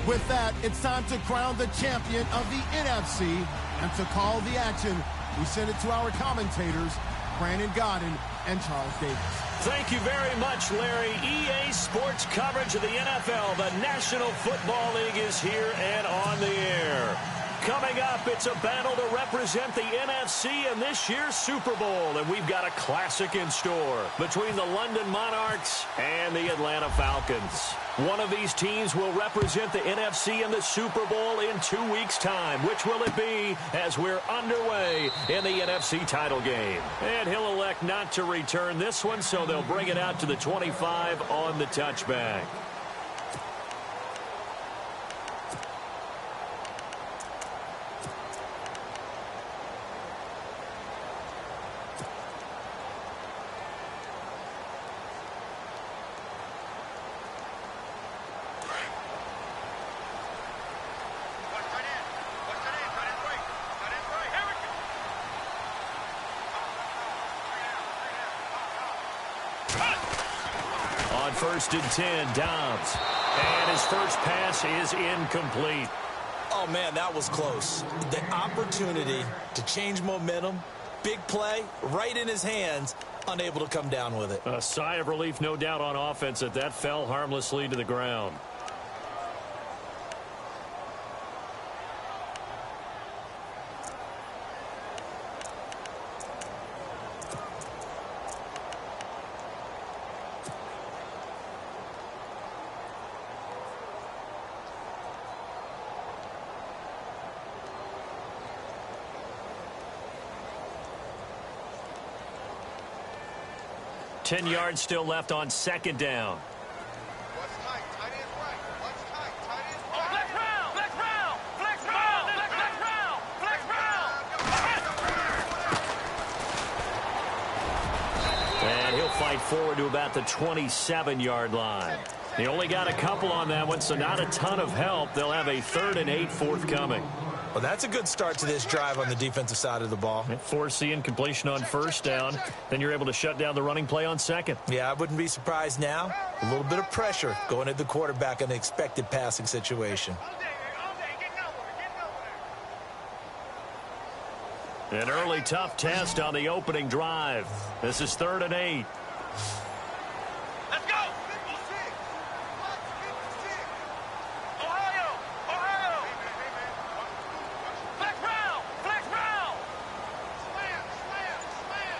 With that, it's time to crown the champion of the NFC. And to call the action, we send it to our commentators, Brandon Godden and Charles Davis. Thank you very much, Larry. EA Sports coverage of the NFL. The National Football League is here and on the air. Coming up, it's a battle to represent the NFC in this year's Super Bowl. And we've got a classic in store between the London Monarchs and the Atlanta Falcons. One of these teams will represent the NFC in the Super Bowl in 2 weeks' time. Which will it be as we're underway in the NFC title game? And he'll elect not to return this one, so they'll bring it out to the 25 on the touchback. On 1st and 10, Dobbs. And his first pass is incomplete. Oh, man, that was close. The opportunity to change momentum, big play, right in his hands, unable to come down with it. A sigh of relief, no doubt, on offense that fell harmlessly to the ground. Ten yards still left on 2nd down. What's tight? Tight end right. What's tight? Tight end right. Flex round! Flex round! Flex round! Flex round! Flex round! And he'll fight forward to about the 27-yard line. He only got a couple on that one, so not a ton of help. They'll have a 3rd and 8 forthcoming. Well, that's a good start to this drive on the defensive side of the ball. Forcing completion on 1st down. Then you're able to shut down the running play on 2nd. Yeah, I wouldn't be surprised now. A little bit of pressure going at the quarterback in an expected passing situation. An early tough test on the opening drive. This is 3rd and 8. Let's go! Ohio! Ohio! Flex round! Flex round! Slam! Slam! Slam!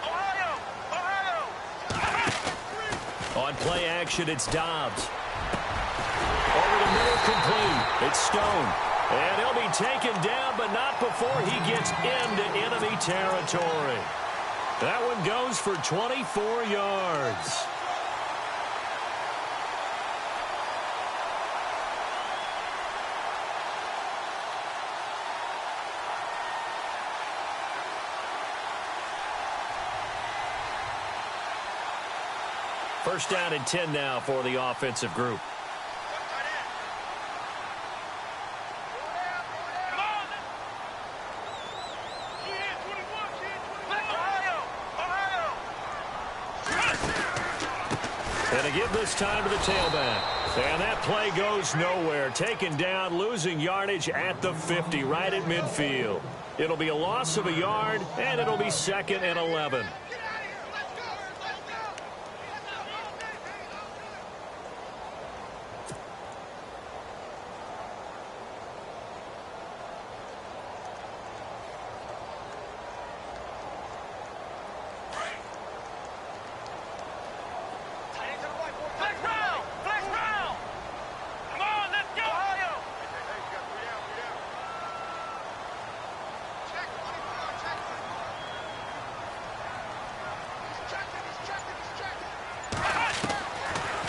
Ohio! Ohio! On play action, it's Dobbs. Over the middle, complete. It's Stone. And he'll be taken down, but not before he gets into enemy territory. That one goes for 24 yards. First down and 10 now for the offensive group. And to give this time to the tailback. And that play goes nowhere. Taken down, losing yardage at the 50, right at midfield. It'll be a loss of a yard, and it'll be 2nd and 11.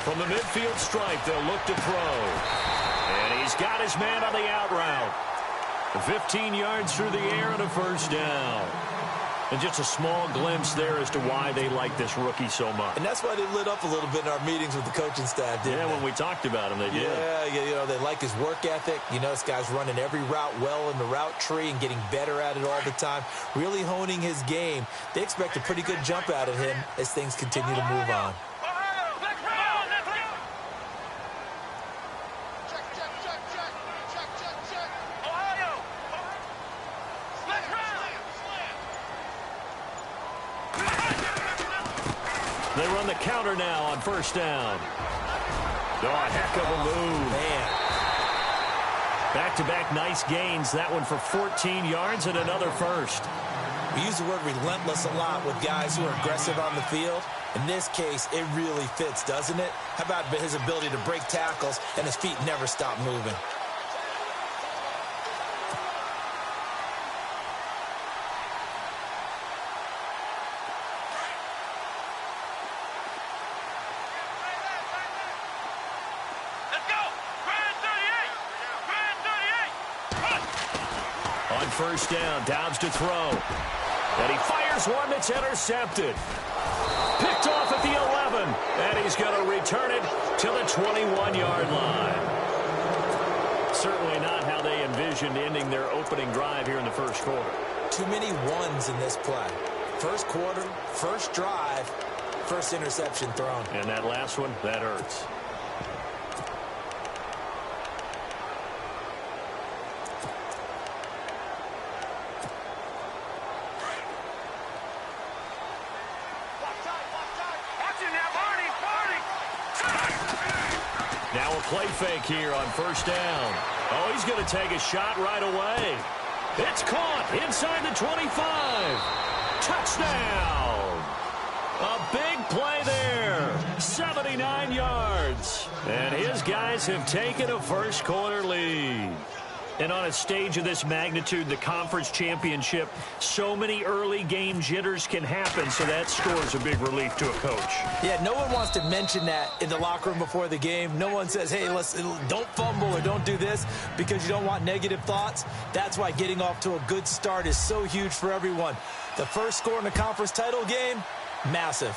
From the midfield stripe, they'll look to throw. And he's got his man on the out route. 15 yards through the air and a first down. And just a small glimpse there as to why they like this rookie so much. And that's why they lit up a little bit in our meetings with the coaching staff, didn't they? When we talked about him, they did. Yeah, you know, they like his work ethic. You know, this guy's running every route well in the route tree and getting better at it all the time, really honing his game. They expect a pretty good jump out of him as things continue to move on. Check. They run the counter now on first down. Oh, a heck of a move. Man. Back-to-back nice gains. That one for 14 yards and another first. We use the word relentless a lot with guys who are aggressive on the field. In this case, it really fits, doesn't it? How about his ability to break tackles and his feet never stop moving? First down, Dobbs to throw. And he fires one that's intercepted. Picked off at the 11. And he's going to return it to the 21-yard line. Certainly not how they envisioned ending their opening drive here in the first quarter. Too many ones in this play. First quarter, first drive, first interception thrown. And that last one, that hurts. Now a play fake here on first down. Oh, he's going to take a shot right away. It's caught inside the 25. Touchdown. A big play there. 79 yards. And his guys have taken a first quarter lead. And on a stage of this magnitude, the conference championship, so many early game jitters can happen, so that score's a big relief to a coach. Yeah, no one wants to mention that in the locker room before the game. No one says, hey, don't fumble or don't do this because you don't want negative thoughts. That's why getting off to a good start is so huge for everyone. The first score in the conference title game, massive.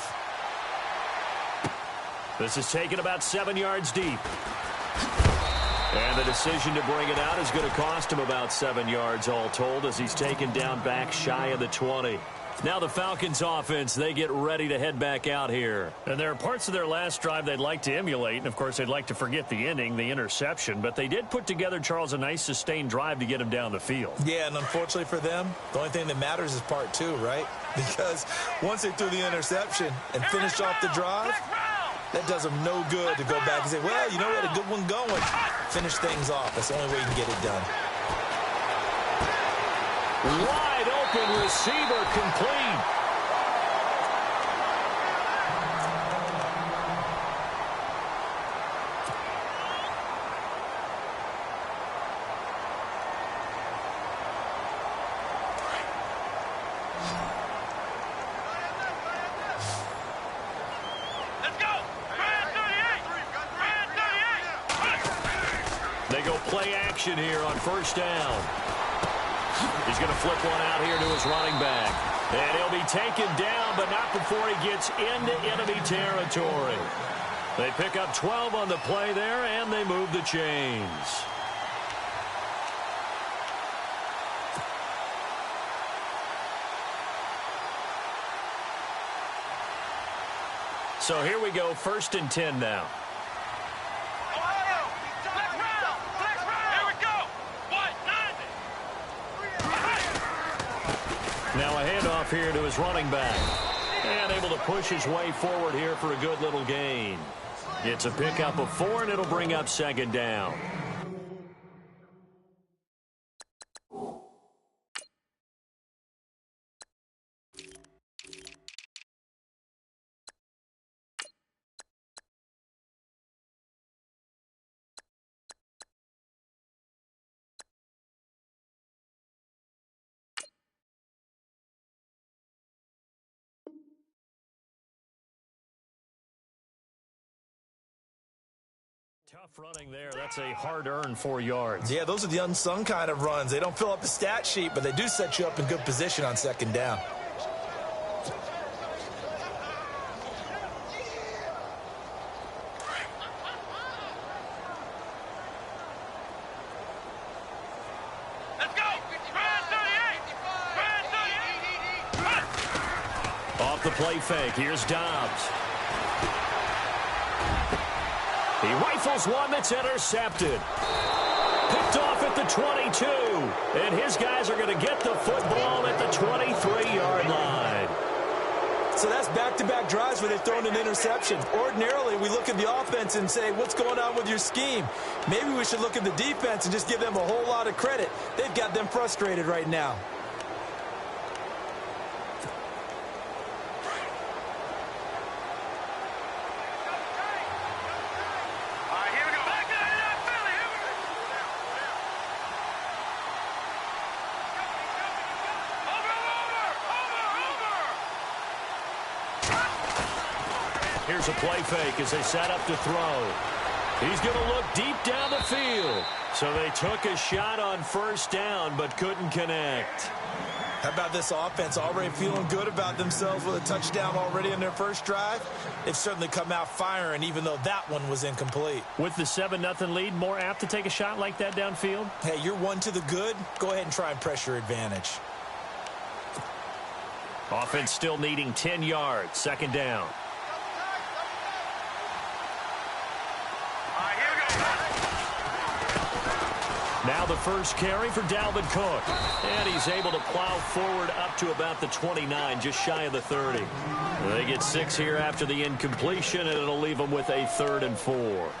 This is taken about 7 yards deep. And the decision to bring it out is going to cost him about 7 yards all told as he's taken down back shy of the 20. Now the Falcons offense, they get ready to head back out here. And there are parts of their last drive they'd like to emulate. And, of course, they'd like to forget the ending, the interception. But they did put together, Charles, a nice sustained drive to get him down the field. Yeah, and unfortunately for them, the only thing that matters is part two, right? Because once they threw the interception and finished off the drive, that does them no good to go back and say, well, you know, we had a good one going. Finish things off. That's the only way you can get it done. Wide open receiver complete. They go play action here on first down. He's going to flip one out here to his running back. And he'll be taken down, but not before he gets into enemy territory. They pick up 12 on the play there, and they move the chains. So here we go, 1st and 10 now. Now a handoff here to his running back. And able to push his way forward here for a good little gain. It's a pickup of 4, and it'll bring up 2nd down. Tough running there. That's a hard-earned 4 yards. Yeah, those are the unsung kind of runs. They don't fill up the stat sheet, but they do set you up in good position on 2nd down. Let's go! Off the play fake. Here's Dobbs. He rifles one that's intercepted. Picked off at the 22. And his guys are going to get the football at the 23-yard line. So that's back-to-back drives where they've thrown an interception. Ordinarily, we look at the offense and say, what's going on with your scheme? Maybe we should look at the defense and just give them a whole lot of credit. They've got them frustrated right now. Here's a play fake as they set up to throw. He's going to look deep down the field. So they took a shot on first down but couldn't connect. How about this offense already feeling good about themselves with a touchdown already in their first drive? They've certainly come out firing even though that one was incomplete. With the 7-0 lead, more apt to take a shot like that downfield? Hey, you're one to the good. Go ahead and try and press your advantage. Offense still needing 10 yards. Second down. Now the first carry for Dalvin Cook. And he's able to plow forward up to about the 29, just shy of the 30. They get 6 here after the incompletion, and it'll leave them with a 3rd and 4.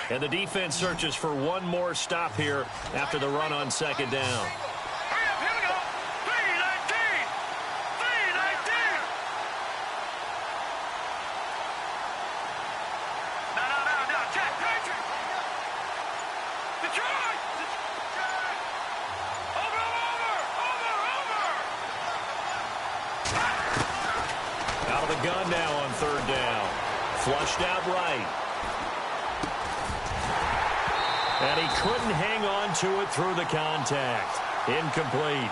And the defense searches for one more stop here after the run on second down. Hurry up, here we go. 3-19. 3-19. No. Check. Detroit. Over. Out of the gun now on third down. Flushed out right. And he couldn't hang on to it through the contact. Incomplete.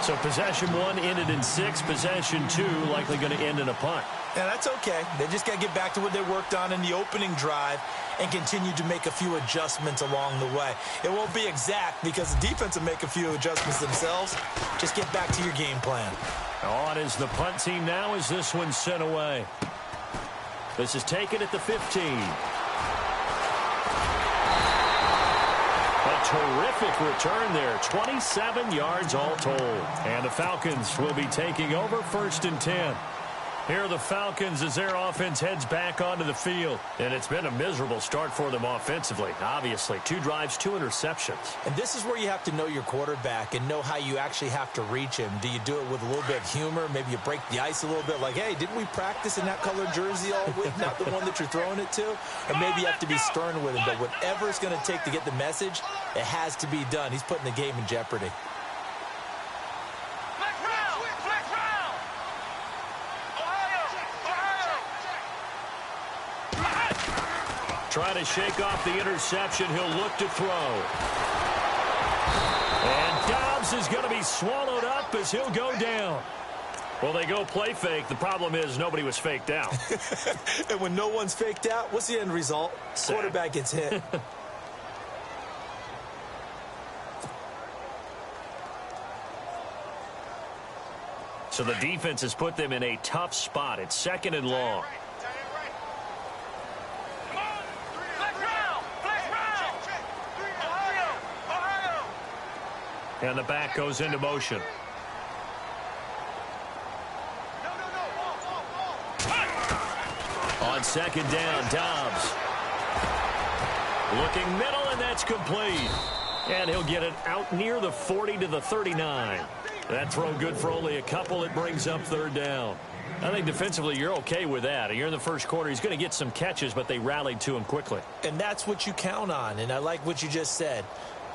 So possession 1 ended in 6. Possession 2 likely going to end in a punt. Yeah, that's okay. They just got to get back to what they worked on in the opening drive and continue to make a few adjustments along the way. It won't be exact because the defense will make a few adjustments themselves. Just get back to your game plan. On is the punt team now as this one's sent away. This is taken at the 15. A terrific return there. 27 yards all told. And the Falcons will be taking over 1st and 10. Here are the Falcons as their offense heads back onto the field. And it's been a miserable start for them offensively. Obviously, 2 drives, 2 interceptions. And this is where you have to know your quarterback and know how you actually have to reach him. Do you do it with a little bit of humor? Maybe you break the ice a little bit like, hey, didn't we practice in that colored jersey all week? Not the one that you're throwing it to? Or maybe you have to be stern with him. But whatever it's going to take to get the message, it has to be done. He's putting the game in jeopardy. Trying to shake off the interception. He'll look to throw. And Dobbs is going to be swallowed up as he'll go down. Well, they go play fake. The problem is nobody was faked out. And when no one's faked out, what's the end result? Sad. Quarterback gets hit. So the defense has put them in a tough spot. It's 2nd and long. And the back goes into motion. On second down, Dobbs. Looking middle, and that's complete. And he'll get it out near the 40 to the 39. That throw good for only a couple. It brings up 3rd down. I think defensively you're okay with that. You're in the first quarter. He's going to get some catches, but they rallied to him quickly. And that's what you count on. And I like what you just said.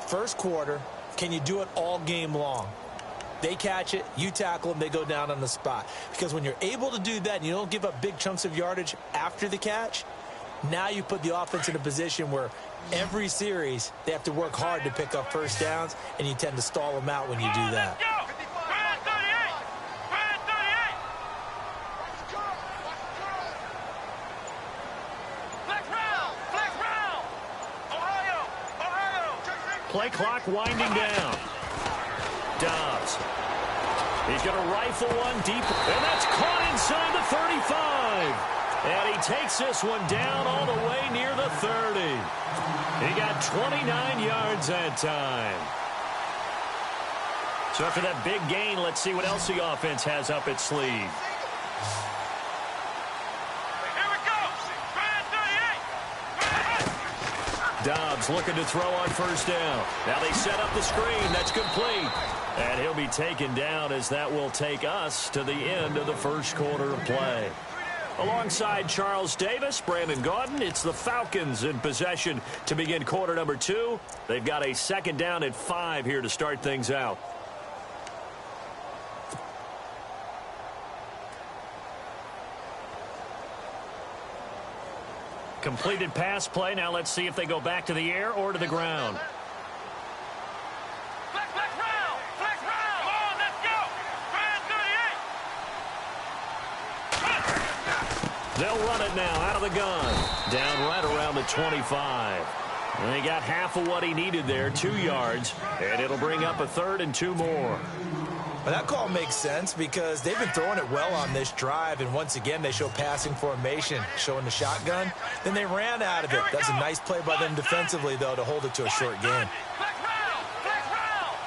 First quarter, can you do it all game long? They catch it, you tackle them, they go down on the spot. Because when you're able to do that and you don't give up big chunks of yardage after the catch, now you put the offense in a position where every series they have to work hard to pick up first downs, and you tend to stall them out when you do that. Play clock winding down. Dobbs He's going to rifle one deep, and that's caught inside the 35. And he takes this one down all the way near the 30. He got 29 yards that time. So after that big gain, let's see what else the offense has up its sleeve. Here we go. Dobbs looking to throw on first down. Now they set up the screen. That's complete. And he'll be taken down as that will take us to the end of the first quarter of play. Alongside Charles Davis, Brandon Gaudin, it's the Falcons in possession to begin quarter number 2. They've got a second down and 5 here to start things out. Completed pass play. Now let's see if they go back to the air or to the ground. Flex round. Flex round. Come on, let's go. Brand 38. They'll run it now out of the gun. Down right around the 25. And they got half of what he needed there, 2 yards. And it'll bring up a 3rd and 2 more. Well, that call makes sense because they've been throwing it well on this drive, and once again they show passing formation, showing the shotgun. Then they ran out of it. That's a nice play by them defensively, though, to hold it to a short game. Flex round. Flex round.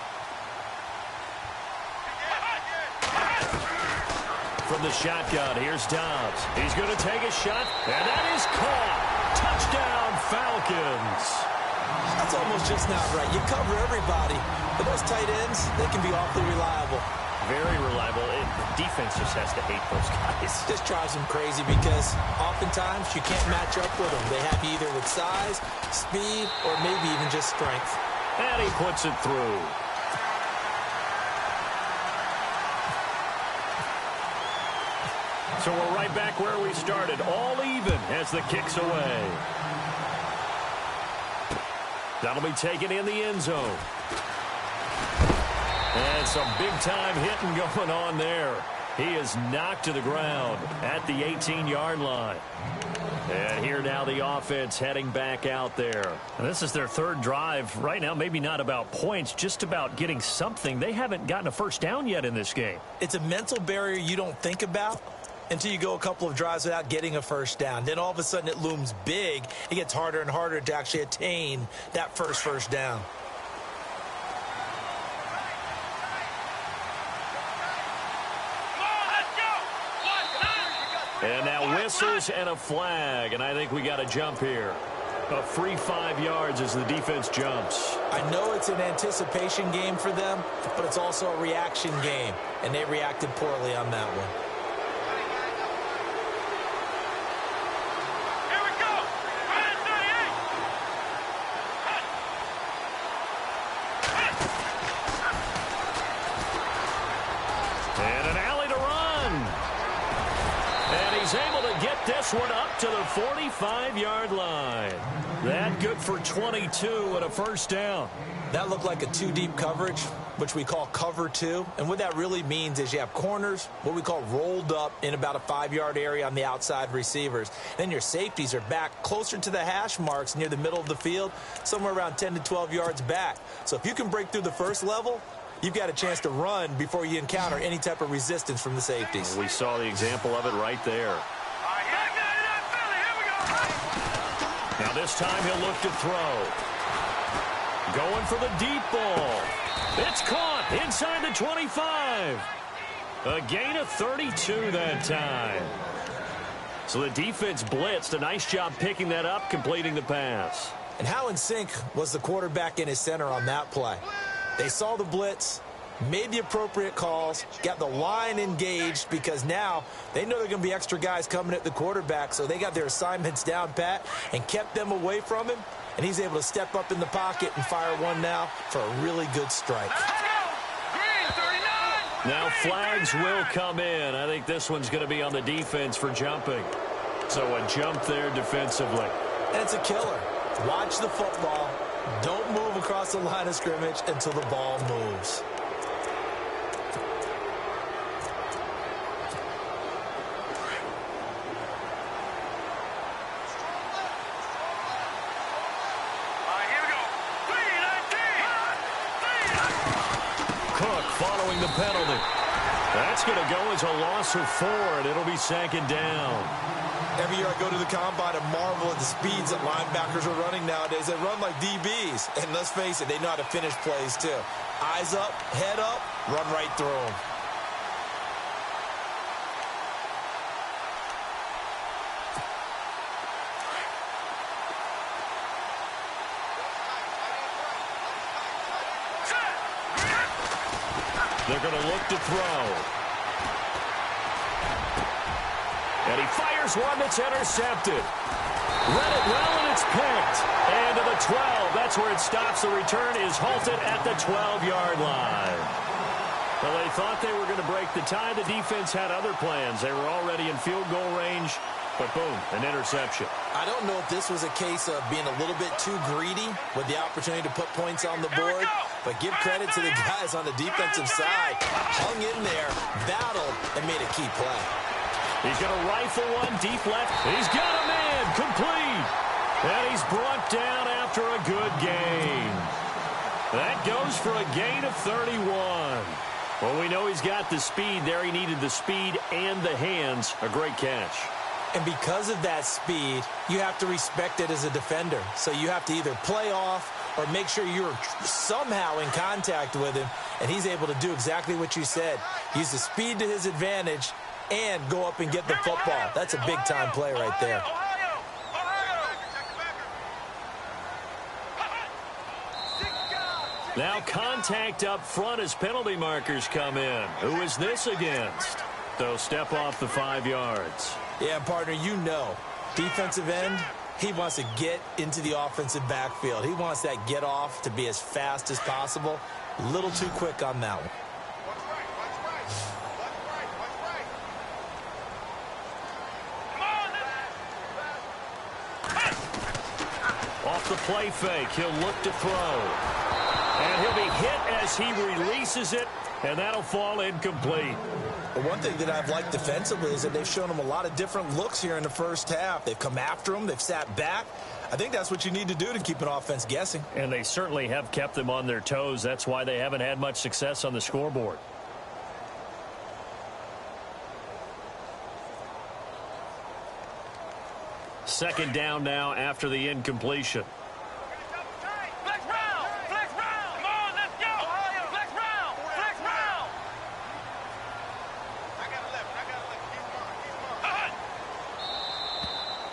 From the shotgun, here's Dobbs. He's going to take a shot, and that is caught. Touchdown, Falcons. That's almost just not right. You cover everybody, but those tight ends, they can be awfully reliable. Very reliable. The defense just has to hate those guys. Just drives them crazy because oftentimes you can't match up with them. They have you either with size, speed, or maybe even just strength. And he puts it through. So we're right back where we started, all even as the kick's away. That'll be taken in the end zone. And some big-time hitting going on there. He is knocked to the ground at the 18-yard line. And here now the offense heading back out there. And this is their 3rd drive. Right now, maybe not about points, just about getting something. They haven't gotten a first down yet in this game. It's a mental barrier you don't think about until you go a couple of drives without getting a first down. Then all of a sudden it looms big. It gets harder and harder to actually attain that first down. And now whistles and a flag, and I think we got a jump here. A free 5 yards as the defense jumps. I know it's an anticipation game for them, but it's also a reaction game, and they reacted poorly on that one. Here we go. Brand 38. And an alley to run. And he's able to get this one up to the 45-yard line. That good for 22 and a first down. That looked like a 2-deep coverage, which we call cover 2. And what that really means is you have corners, what we call rolled up in about a 5-yard area on the outside receivers. Then your safeties are back closer to the hash marks near the middle of the field, somewhere around 10 to 12 yards back. So if you can break through the first level, you've got a chance to run before you encounter any type of resistance from the safeties. We saw the example of it right there. Now this time he'll look to throw. Going for the deep ball. It's caught inside the 25. A gain of 32 that time. So the defense blitzed. A nice job picking that up, completing the pass. And how in sync was the quarterback and his center on that play? They saw the blitz, made the appropriate calls, got the line engaged because now they know there are going to be extra guys coming at the quarterback, so they got their assignments down pat and kept them away from him, and he's able to step up in the pocket and fire one now for a really good strike. Now flags will come in. I think this one's going to be on the defense for jumping. So a jump there defensively. And it's a killer. Watch the football. Don't move across the line of scrimmage until the ball moves. Cook following the penalty. That's going to go as a loss of 4, and it'll be 2nd down. Every year I go to the combine and marvel at the speeds that linebackers are running nowadays. They run like DBs. And let's face it, they know how to finish plays too. Eyes up, head up, run right through them. They're going to look to throw. And he fires one that's intercepted. Read it well, and it's picked. And to the 12. That's where it stops. The return is halted at the 12-yard line. Well, they thought they were going to break the tie. The defense had other plans. They were already in field goal range. But boom, an interception. I don't know if this was a case of being a little bit too greedy with the opportunity to put points on the board, but give credit to the guys on the defensive side. Hung in there, battled, and made a key play. He's going to rifle one deep left. He's got a man, complete. And he's brought down after a good gain. That goes for a gain of 31. Well, we know he's got the speed there. He needed the speed and the hands. A great catch. And because of that speed, you have to respect it as a defender. So you have to either play off or make sure you're somehow in contact with him, and he's able to do exactly what you said. Use the speed to his advantage and go up and get the football. That's a big-time play right there. Now contact up front as penalty markers come in. Who is this against? They'll step off the 5 yards. Yeah, partner, you know, defensive end, he wants to get into the offensive backfield. He wants that get off to be as fast as possible. A little too quick on that one. Off the play fake, he'll look to throw. And he'll be hit as he releases it, and that'll fall incomplete. But one thing that I've liked defensively is that they've shown him a lot of different looks here in the first half. They've come after him. They've sat back. I think that's what you need to do to keep an offense guessing. And they certainly have kept them on their toes. That's why they haven't had much success on the scoreboard. Second down now after the incompletion.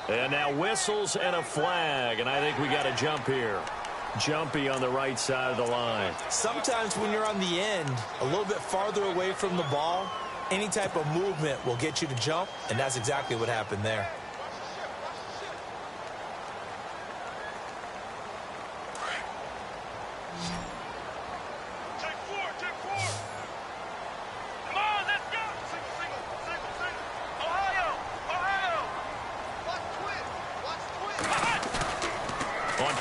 And now whistles and a flag, and I think we got a jump here. Jumpy on the right side of the line. Sometimes when you're on the end, a little bit farther away from the ball, any type of movement will get you to jump, and that's exactly what happened there.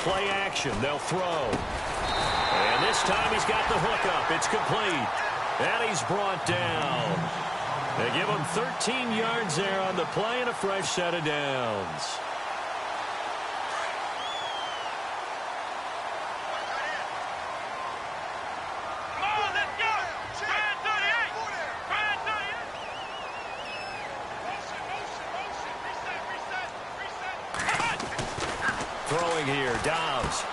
Play action, they'll throw. And this time he's got the hook up. It's complete. And he's brought down. They give him 13 yards there on the play and a fresh set of downs. Throwing here, Dobbs.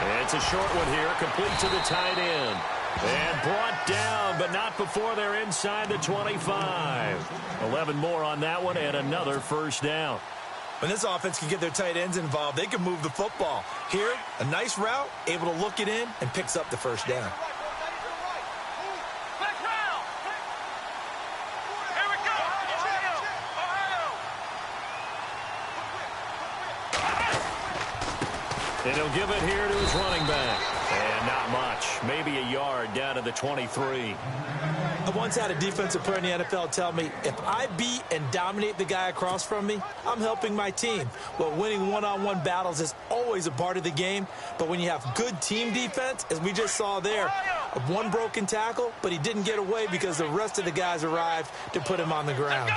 And it's a short one here, complete to the tight end. And brought down, but not before they're inside the 25. 11 more on that one, and another first down. When this offense can get their tight ends involved, they can move the football. Here, a nice route, able to look it in, and picks up the first down. And he'll give it here to his running back. And not much. Maybe a yard down to the 23. I once had a defensive player in the NFL tell me, if I beat and dominate the guy across from me, I'm helping my team. Well, winning one-on-one battles is always a part of the game. But when you have good team defense, as we just saw there, one broken tackle, but he didn't get away because the rest of the guys arrived to put him on the ground.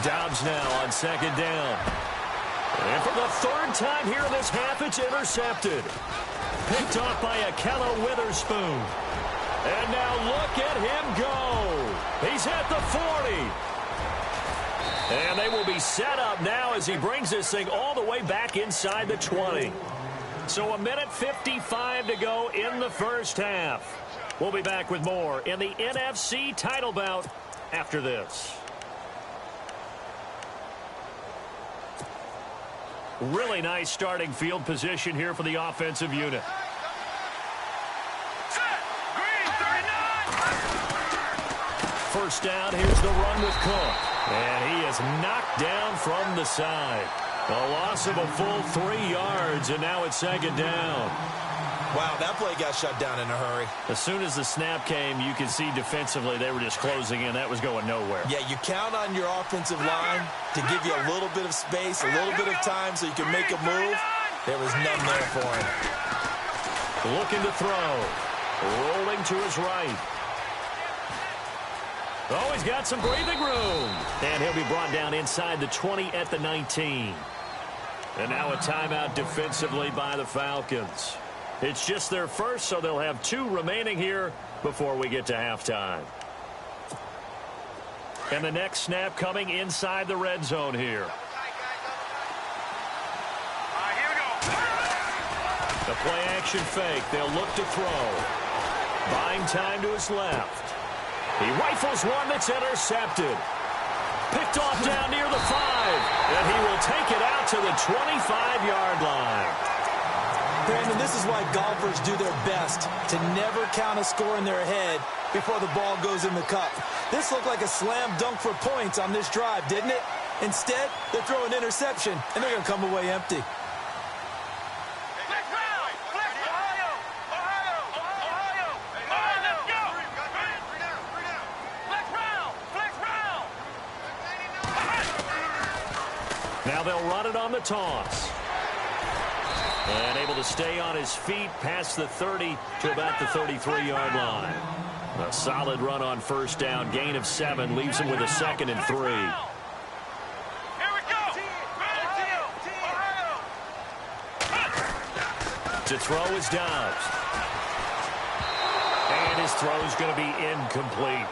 Dobbs now on second down. And for the third time here in this half, it's intercepted. Picked off by Akella Witherspoon. And now look at him go. He's at the 40. And they will be set up now as he brings this thing all the way back inside the 20. So 1:55 to go in the first half. We'll be back with more in the NFC title bout after this. Really nice starting field position here for the offensive unit. First down, here's the run with Cook. And he is knocked down from the side. A loss of a full 3 yards, and now it's second down. Wow, that play got shut down in a hurry. As soon as the snap came, you could see defensively they were just closing in. That was going nowhere. Yeah, you count on your offensive line to give you a little bit of space, a little bit of time so you can make a move. There was none there for him. Looking to throw. Rolling to his right. Oh, he's got some breathing room. And he'll be brought down inside the 20 at the 19. And now a timeout defensively by the Falcons. It's just their first, so they'll have 2 remaining here before we get to halftime. And the next snap coming inside the red zone here. The play action fake. They'll look to throw. Buying time to his left. He rifles one that's intercepted. Picked off down near the 5. And he will take it out to the 25-yard line. Brandon, this is why golfers do their best to never count a score in their head before the ball goes in the cup. This looked like a slam dunk for points on this drive, didn't it? Instead, they throw an interception, and they're going to come away empty. Now they'll run it on the toss. And able to stay on his feet past the 30 to about the 33-yard line. A solid run on first down. Gain of 7 leaves him with a 2nd and 3. Here we go. To throw is Dobbs. And his throw is going to be incomplete.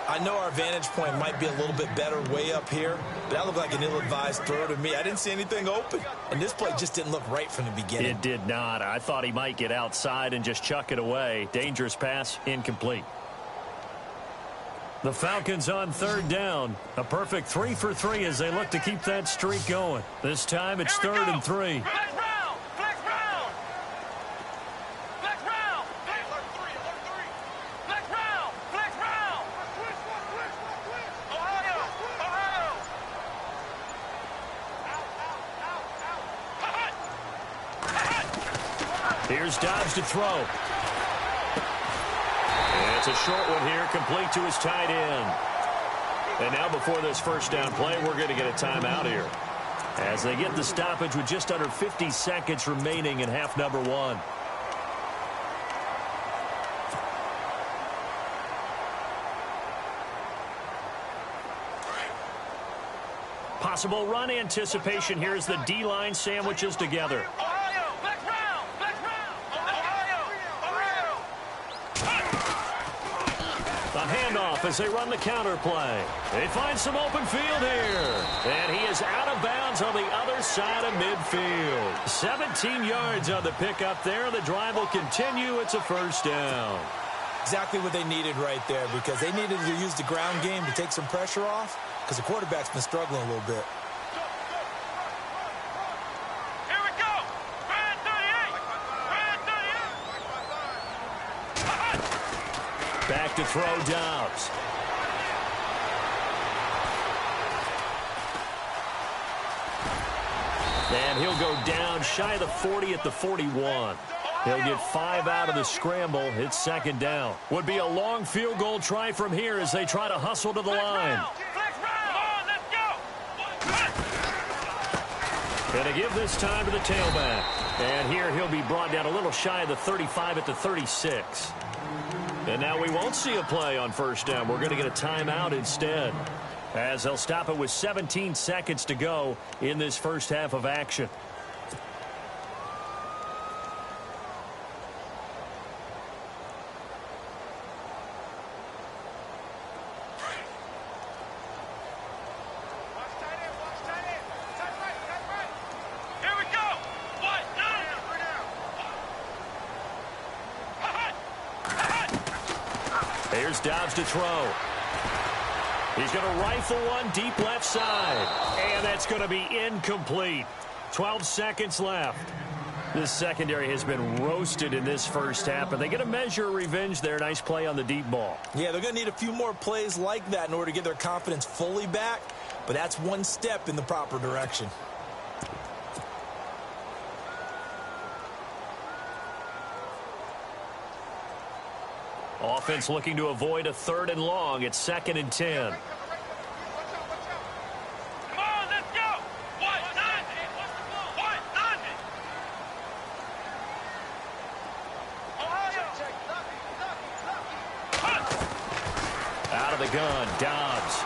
I know our vantage point might be a little bit better way up here, but that looked like an ill-advised throw to me. I didn't see anything open, and this play just didn't look right from the beginning. It did not. I thought he might get outside and just chuck it away. Dangerous pass, incomplete. The Falcons on third down. A perfect 3 for 3 as they look to keep that streak going. This time it's 3rd and 3. Here's Dobbs to throw. And it's a short one here, complete to his tight end. And now before this first down play, we're going to get a timeout here, as they get the stoppage with just under 50 seconds remaining in half number 1. Possible run anticipation here as the D-line sandwiches together. Handoff as they run the counter play. They find some open field here. And he is out of bounds on the other side of midfield. 17 yards on the pickup there. The drive will continue. It's a first down. Exactly what they needed right there, because they needed to use the ground game to take some pressure off, because the quarterback's been struggling a little bit. Back to throw Dobbs. And he'll go down shy of the 40 at the 41. He'll get 5 out of the scramble. It's second down. Would be a long field goal try from here as they try to hustle to the line. Going to give this time to the tailback. And here he'll be brought down a little shy of the 35 at the 36. And now we won't see a play on first down. We're going to get a timeout instead. As they'll stop it with 17 seconds to go in this first half of action. Here's Dobbs to throw. He's going to rifle one deep left side. And that's going to be incomplete. 12 seconds left. This secondary has been roasted in this first half, but they get a measure of revenge there. Nice play on the deep ball. Yeah, they're going to need a few more plays like that in order to get their confidence fully back, but that's one step in the proper direction. Offense looking to avoid a 3rd and long. It's 2nd and 10. Come on, let's go. What? Out of the gun, Dobbs.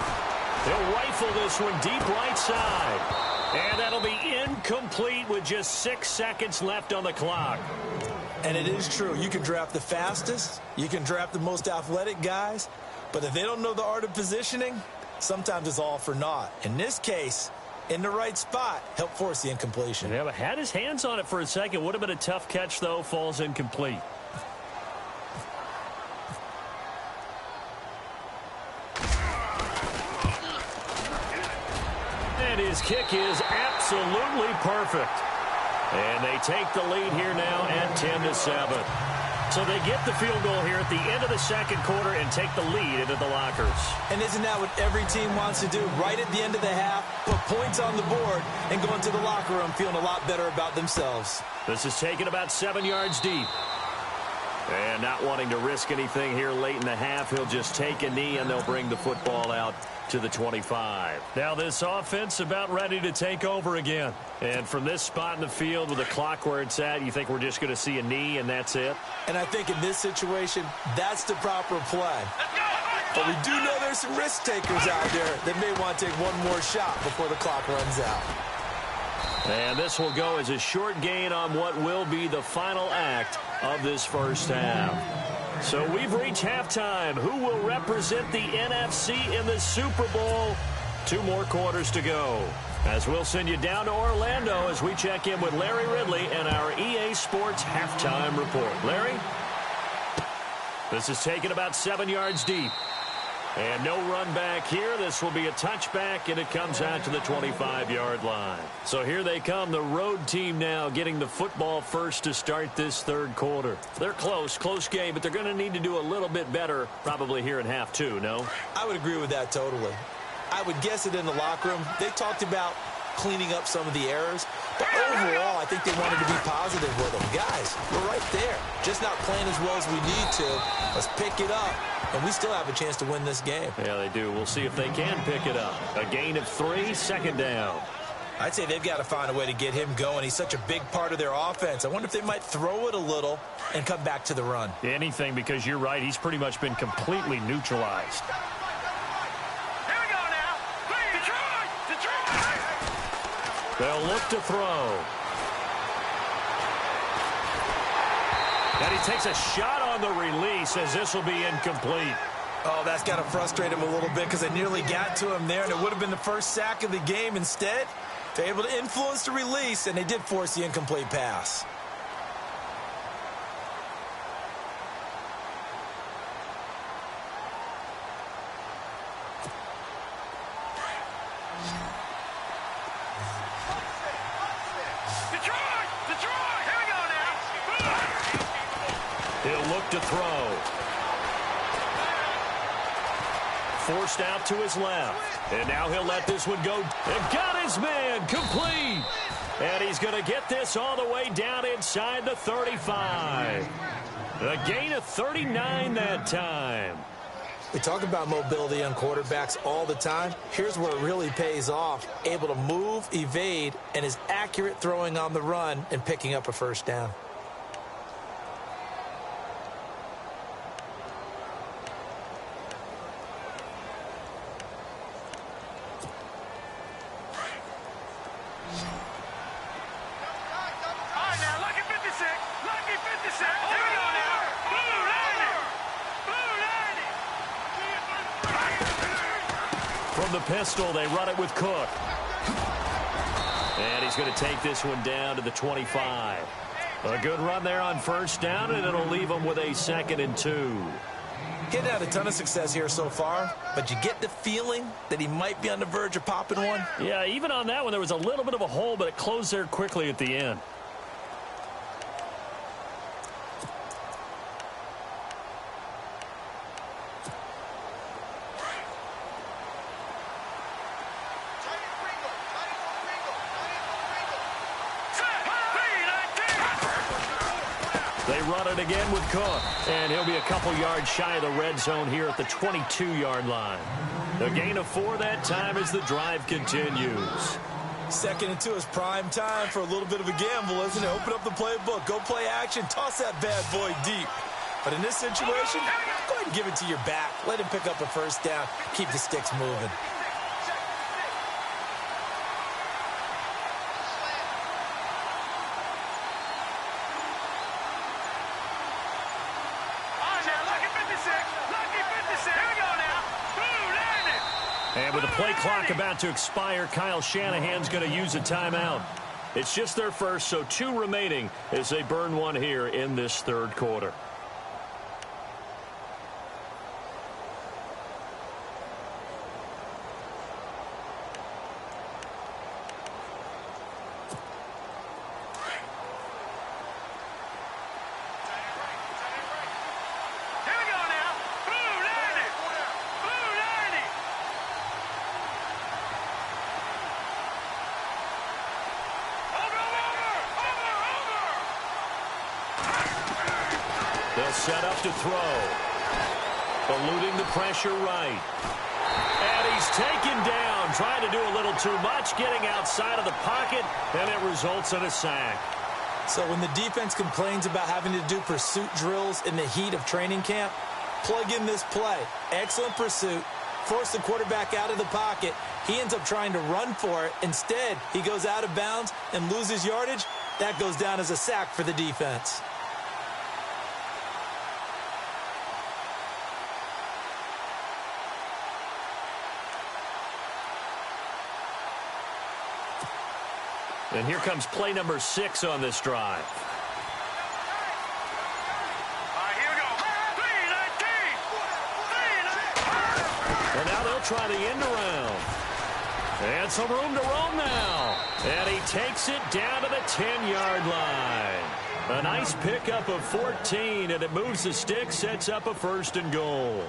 He'll rifle this one deep right side. And that'll be incomplete with just 6 seconds left on the clock. And it is true. You can draft the fastest. You can draft the most athletic guys. But if they don't know the art of positioning, sometimes it's all for naught. In this case, in the right spot, help force the incompletion. Yeah, but had his hands on it for a second. Would have been a tough catch, though. Falls incomplete. And his kick is absolutely perfect. And they take the lead here now at 10-7. So they get the field goal here at the end of the second quarter and take the lead into the lockers. And isn't that what every team wants to do? Right at the end of the half, put points on the board and go into the locker room feeling a lot better about themselves. This is taken about 7 yards deep. And not wanting to risk anything here late in the half, he'll just take a knee and they'll bring the football out to the 25. Now this offense about ready to take over again. And from this spot in the field with the clock where it's at, you think we're just going to see a knee and that's it? And I think in this situation, that's the proper play. But we do know there's some risk takers out there that may want to take one more shot before the clock runs out. And this will go as a short gain on what will be the final act of this first half. So we've reached halftime. Who will represent the NFC in the Super Bowl? 2 more quarters to go. As we'll send you down to Orlando as we check in with Larry Ridley and our EA Sports halftime report. Larry? This is taken about 7 yards deep. And no run back here. This will be a touchback, and it comes out to the 25-yard line. So here they come, the road team now getting the football first to start this third quarter. They're close game, but they're going to need to do a little bit better probably here in half 2, no? I would agree with that totally. I would guess it in the locker room. They talked about cleaning up some of the errors, but overall, I think they wanted to be positive with them. Guys, we're right there. Just not playing as well as we need to. Let's pick it up. And we still have a chance to win this game. Yeah, they do. We'll see if they can pick it up. A gain of 3, 2nd down. I'd say they've got to find a way to get him going. He's such a big part of their offense. I wonder if they might throw it a little and come back to the run. Anything, because you're right. He's pretty much been completely neutralized. Here we go now. Detroit! They'll look to throw. And he takes a shot on the release as this will be incomplete. Oh, that's got to frustrate him a little bit because they nearly got to him there, and it would have been the first sack of the game. Instead, they're able to influence the release, and they did force the incomplete pass. Detroit! Here we go now. He'll look to throw. Forced out to his left. And now he'll let this one go. And got his man complete. And he's going to get this all the way down inside the 35. A gain of 39 that time. We talk about mobility on quarterbacks all the time. Here's where it really pays off. Able to move, evade, and is accurate throwing on the run and picking up a first down. From the pistol, they run it with Cook. And he's going to take this one down to the 25. A good run there on first down, and it'll leave him with a 2nd and 2. Getting had a ton of success here so far, but you get the feeling that he might be on the verge of popping one. Yeah, even on that one, there was a little bit of a hole, but it closed there quickly at the end. They run it again with Cook, and he'll be a couple yards shy of the red zone here at the 22-yard line. A gain of 4 that time as the drive continues. 2nd and 2 is prime time for a little bit of a gamble, isn't it? Open up the playbook, go play action, toss that bad boy deep. But in this situation, go ahead and give it to your back. Let him pick up a first down, keep the sticks moving. And with the play clock about to expire, Kyle Shanahan's going to use a timeout. It's just their first, so 2 remaining as they burn one here in this 3rd quarter. They'll set up to throw. Eluding the pressure right. And he's taken down, trying to do a little too much, getting outside of the pocket, and it results in a sack. So when the defense complains about having to do pursuit drills in the heat of training camp, plug in this play. Excellent pursuit. Force the quarterback out of the pocket. He ends up trying to run for it. Instead, he goes out of bounds and loses yardage. That goes down as a sack for the defense. And here comes play number 6 on this drive. Here we go. And now they'll try the end around. And some room to roam now. And he takes it down to the 10-yard line. A nice pickup of 14, and it moves the stick, sets up a 1st and goal.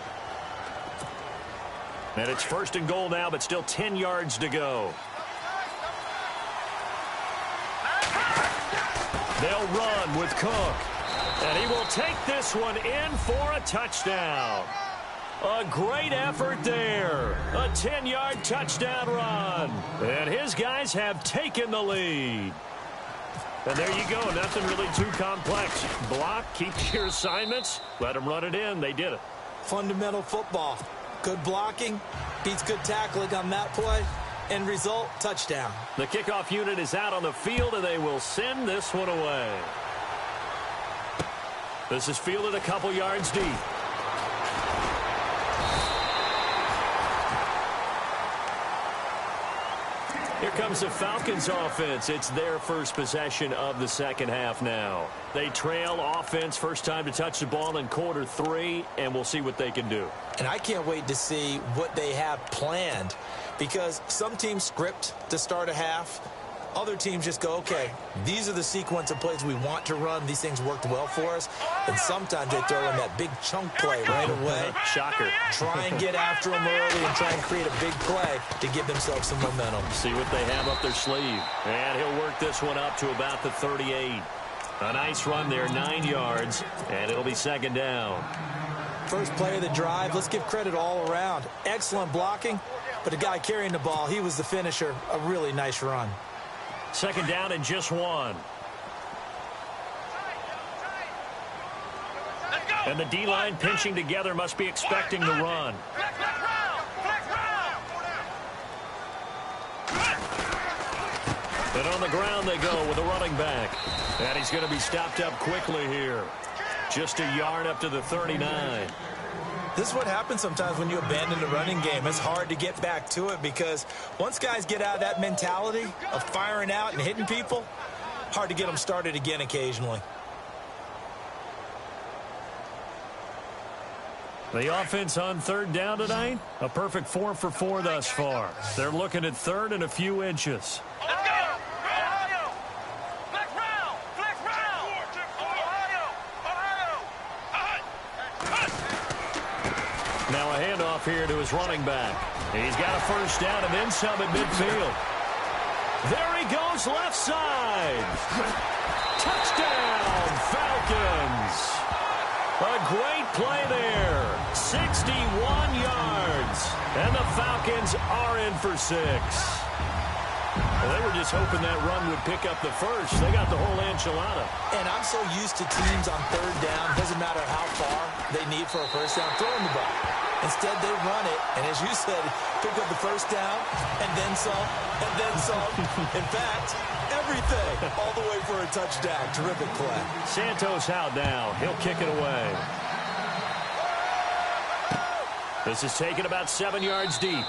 And it's 1st and goal now, but still 10 yards to go. They'll run with Cook. And he will take this one in for a touchdown. A great effort there. A 10-yard touchdown run. And his guys have taken the lead. And there you go. Nothing really too complex. Block, keep your assignments, let them run it in. They did it. Fundamental football. Good blocking beats good tackling on that play. End result, touchdown. The kickoff unit is out on the field, and they will send this one away. This is fielded a couple yards deep. Here comes the Falcons offense. It's their first possession of the 2nd half now. They trail offense, first time to touch the ball in quarter 3, and we'll see what they can do. And I can't wait to see what they have planned, because some teams script to start a half. Other teams just go, okay, these are the sequence of plays we want to run. These things worked well for us. And sometimes they throw in that big chunk play right away. Shocker. Try and get after them early and try and create a big play to give themselves some momentum. See what they have up their sleeve. And he'll work this one up to about the 38. A nice run there, 9 yards, and it'll be 2nd down. First play of the drive, let's give credit all around. Excellent blocking, but the guy carrying the ball, he was the finisher. A really nice run. 2nd down and just 1. And the D-line pinching together, must be expecting the run. And on the ground they go with a running back. And he's going to be stopped up quickly here. Just a yard up to the 39. This is what happens sometimes when you abandon the running game. It's hard to get back to it because once guys get out of that mentality of firing out and hitting people, hard to get them started again occasionally. The offense on third down tonight, a perfect 4 for 4 thus far. They're looking at third and a few inches. Let's go! Ohio! Flex round! Flex round! Ohio! Now a handoff here to his running back. He's got a first down and then some at midfield. There he goes left side. Touchdown, Falcons. A great play there. 61 yards. And the Falcons are in for 6. Well, they were just hoping that run would pick up the first. They got the whole enchilada. And I'm so used to teams on third down, doesn't matter how far they need for a first down, throwing the ball. Instead, they run it, and as you said, pick up the first down, and then some, and then some. In fact, everything, all the way for a touchdown. Terrific play. Santos out now. He'll kick it away. This is taken about 7 yards deep.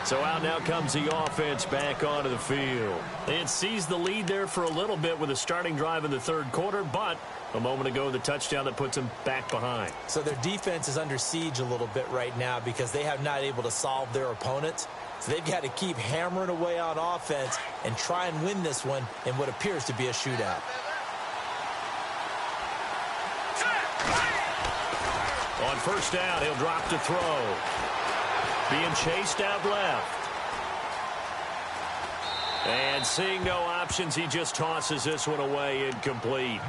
So out now comes the offense back onto the field. They had seized the lead there for a little bit with a starting drive in the third quarter, but a moment ago, the touchdown that puts them back behind. So their defense is under siege a little bit right now because they have not able to solve their opponents. So they've got to keep hammering away on offense and try and win this one in what appears to be a shootout. On first down, he'll drop to throw. Being chased out left. And seeing no options, he just tosses this one away incomplete.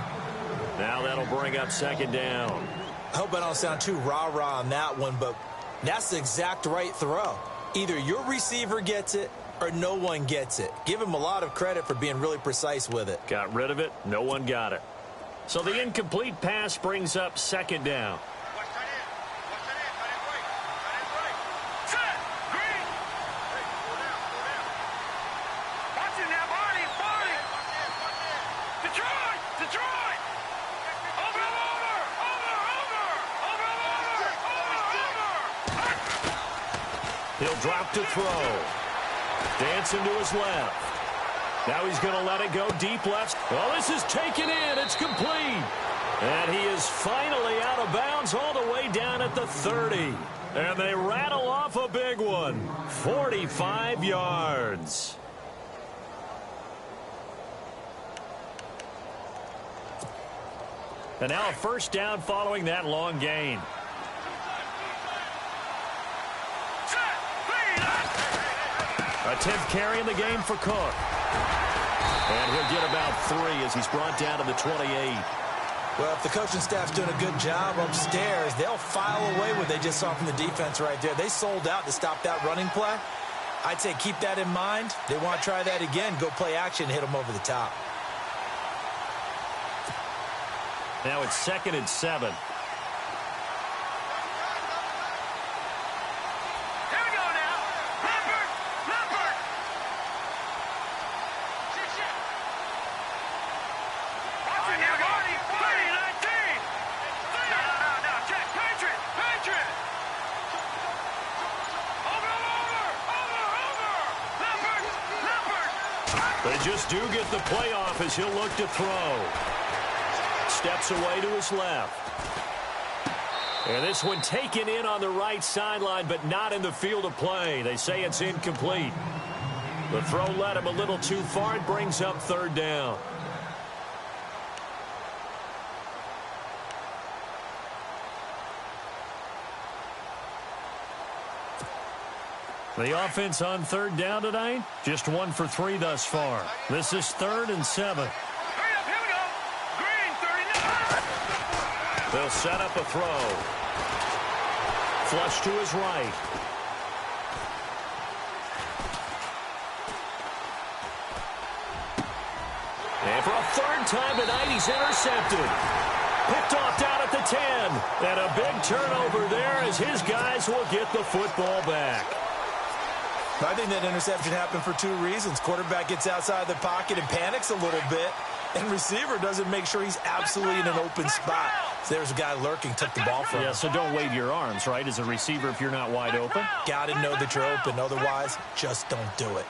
Now that'll bring up second down. I hope I don't sound too rah-rah on that one, but that's the exact right throw. Either your receiver gets it or no one gets it. Give him a lot of credit for being really precise with it. Got rid of it. No one got it. So the incomplete pass brings up second down. He'll drop to throw. Dancing to his left. Now he's going to let it go deep left. Well, this is taken in. It's complete. And he is finally out of bounds all the way down at the 30. And they rattle off a big one. 45 yards. And now a first down following that long gain. A 10th carry in the game for Cook. And he'll get about 3 as he's brought down to the 28. Well, if the coaching staff's doing a good job upstairs, they'll file away what they just saw from the defense right there. They sold out to stop that running play. I'd say keep that in mind. They want to try that again. Go play action, hit them over the top. Now it's 2nd and 7. They just do get the play off as he'll look to throw. Steps away to his left. And this one taken in on the right sideline, but not in the field of play. They say it's incomplete. The throw led him a little too far. It brings up third down. The offense on third down tonight, just 1 for 3 thus far. This is 3rd and 7. Hurry up, here we go. Green, 39. They'll set up a throw. Flush to his right. And for a 3rd time tonight, he's intercepted. Picked off down at the 10. And a big turnover there as his guys will get the football back. I think that interception happened for 2 reasons. Quarterback gets outside the pocket and panics a little bit. And receiver doesn't make sure he's absolutely in an open spot. So there's a guy lurking, took the ball from him. Yeah, so don't wave your arms, right, as a receiver if you're not wide open. Got to know that you're open. Otherwise, just don't do it.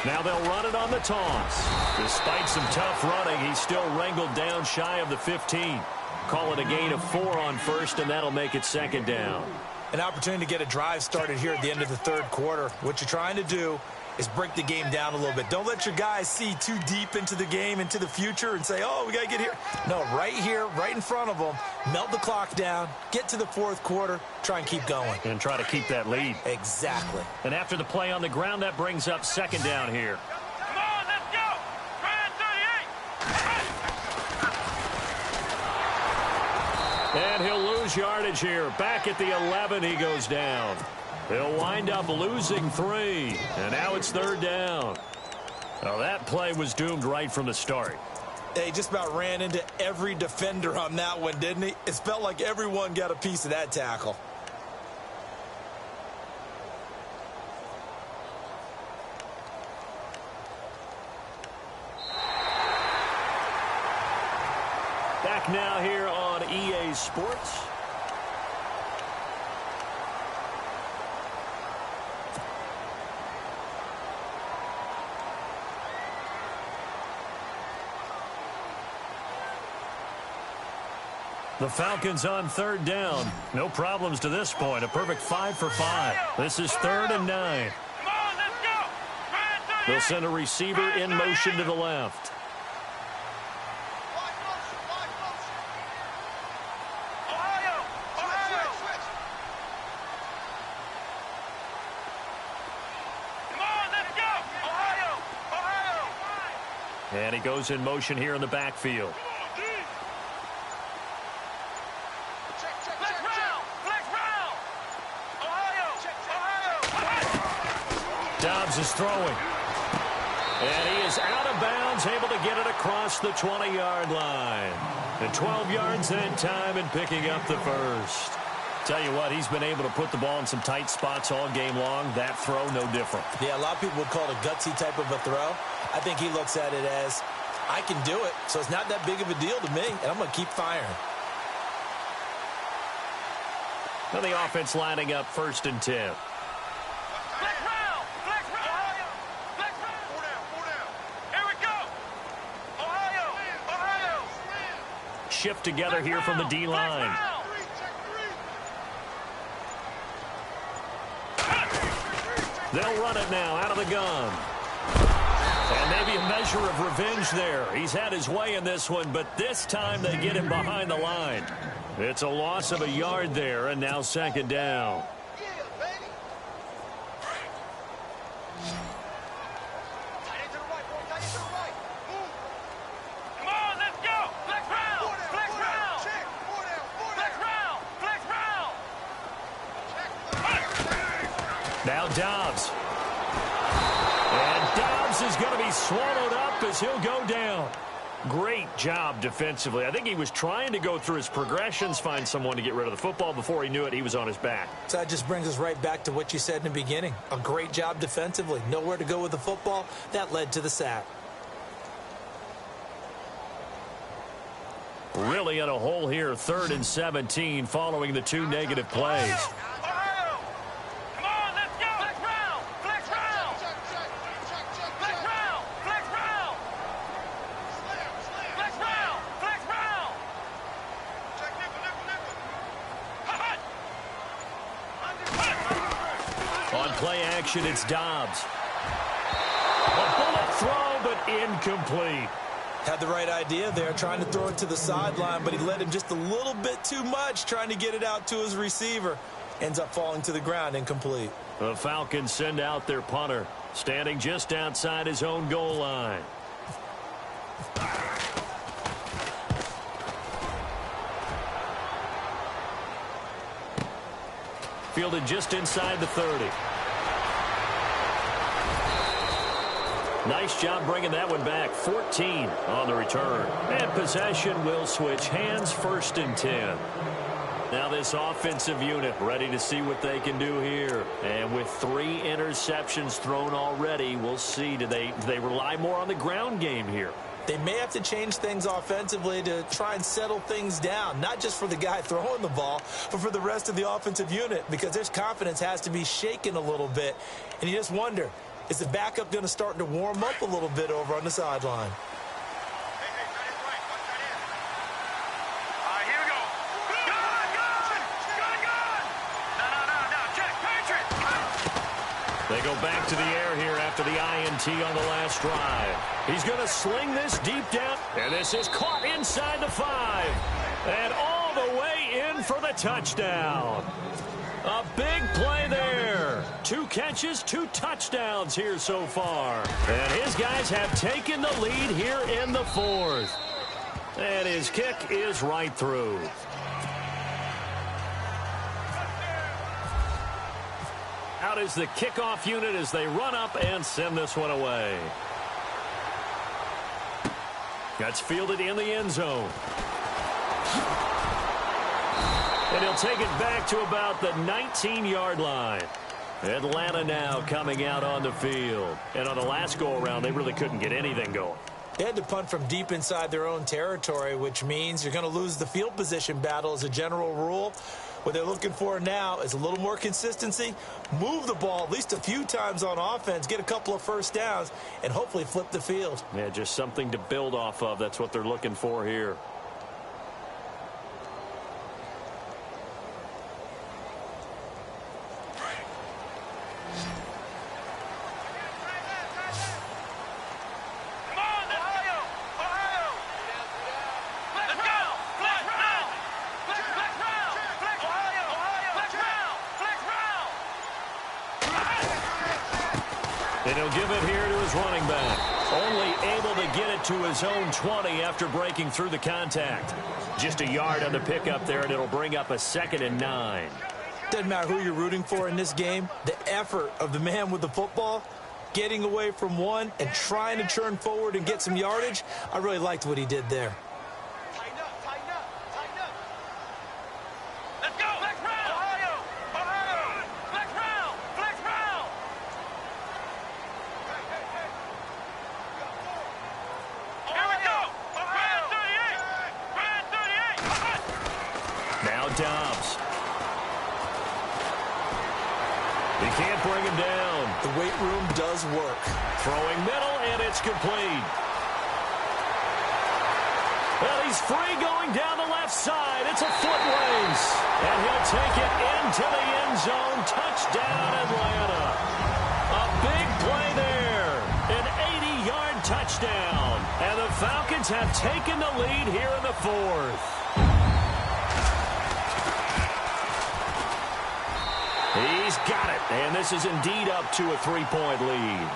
Now they'll run it on the toss. Despite some tough running, he's still wrangled down shy of the 15. Call it a gain of 4 on first, and that'll make it second down. An opportunity to get a drive started here at the end of the third quarter. What you're trying to do is break the game down a little bit. Don't let your guys see too deep into the game, into the future, and say, oh, we got to get here. No, right here, right in front of them, melt the clock down, get to the fourth quarter, try and keep going. And try to keep that lead. Exactly. And after the play on the ground, that brings up second down here. Come on, let's go. Brand 38. And he'll lose yardage here. Back at the 11, he goes down. He'll wind up losing 3. And now it's third down. Now that play was doomed right from the start. They just about ran into every defender on that one, didn't he? It felt like everyone got a piece of that tackle. Back now here on EA Sports. The Falcons on third down. No problems to this point. A perfect 5 for 5. This is 3rd and 9. Come on, let's go. Brand 38. They'll send a receiver in motion to the left. Wide motion, wide motion. Ohio. Ohio. Switch. Come on, let's go. Ohio. Ohio. And he goes in motion here in the backfield. Flex round. Flex round. Ohio. Ohio. Dobbs is throwing. And he is out of bounds, able to get it across the 20-yard line. And 12 yards that time and picking up the first. Tell you what, he's been able to put the ball in some tight spots all game long. That throw, no different. Yeah, a lot of people would call it a gutsy type of a throw. I think he looks at it as, I can do it, so it's not that big of a deal to me, and I'm going to keep firing. Now the offense lining up 1st and 10. Flex round. Flex round. Ohio. Flex round. 4 down. Here we go. Ohio. Ohio. Shift together here from the D-line. They'll run it now out of the gun. And maybe a measure of revenge there. He's had his way in this one, but this time they get him behind the line. It's a loss of a yard there, and now second down. Yeah, baby. Tight end to the right, boy. Tight end to the right. Move. Come on, let's go. Flex round. 4 down. Flex 4 down. round. Check. 4 down. 4 Flex down. round. Flex round. Check. Now Dobbs. And Dobbs is going to be swallowed up as he'll go down. Great job defensively. I think he was trying to go through his progressions, find someone to get rid of the football. Before he knew it, he was on his back. So that just brings us right back to what you said in the beginning. A great job defensively. Nowhere to go with the football. That led to the sack. Really in a hole here, 3rd and 17 following the 2 negative plays. Ohio. Come on, let's go. Flex round. Flex round. Check. Flex round. Flex round. Slam. Flex round. Flex round. Check. Nickel. Hut. On play action, it's Dobbs. A bullet throw, but incomplete. Had the right idea there, trying to throw it to the sideline, but he led him just a little bit too much, trying to get it out to his receiver. Ends up falling to the ground, incomplete. The Falcons send out their punter, standing just outside his own goal line. Fielded just inside the 30. Nice job bringing that one back. 14 on the return. And possession will switch hands, 1st and 10. Now this offensive unit ready to see what they can do here. And with 3 interceptions thrown already, we'll see. Do they rely more on the ground game here? They may have to change things offensively to try and settle things down, not just for the guy throwing the ball, but for the rest of the offensive unit, because their confidence has to be shaken a little bit. And you just wonder, is the backup going to start to warm up a little bit over on the sideline? They go back to the air here after the INT on the last drive. He's going to sling this deep down, and this is caught inside the 5. And all the way in for the touchdown. A big play there. 2 catches, 2 touchdowns here so far. And his guys have taken the lead here in the 4th. And his kick is right through. Out is the kickoff unit as they run up and send this one away. That's fielded in the end zone. And he'll take it back to about the 19-yard line. Atlanta now coming out on the field. And on the last go-around, they really couldn't get anything going. They had to punt from deep inside their own territory, which means you're going to lose the field position battle as a general rule. What they're looking for now is a little more consistency, move the ball at least a few times on offense, get a couple of first downs, and hopefully flip the field. Yeah, just something to build off of. That's what they're looking for here. And he'll give it here to his running back. Only able to get it to his own 20 after breaking through the contact. Just a yard on the pickup there, and it'll bring up a 2nd and 9. Doesn't matter who you're rooting for in this game. The effort of the man with the football, getting away from one and trying to churn forward and get some yardage, I really liked what he did there. Dobbs. He can't bring him down. The weight room does work. Throwing middle, and it's complete. Well, he's free going down the left side. It's a foot race. And he'll take it into the end zone. Touchdown, Atlanta. A big play there. An 80-yard touchdown. And the Falcons have taken the lead here in the 4th. He's got it, and this is indeed up to a 3-point lead.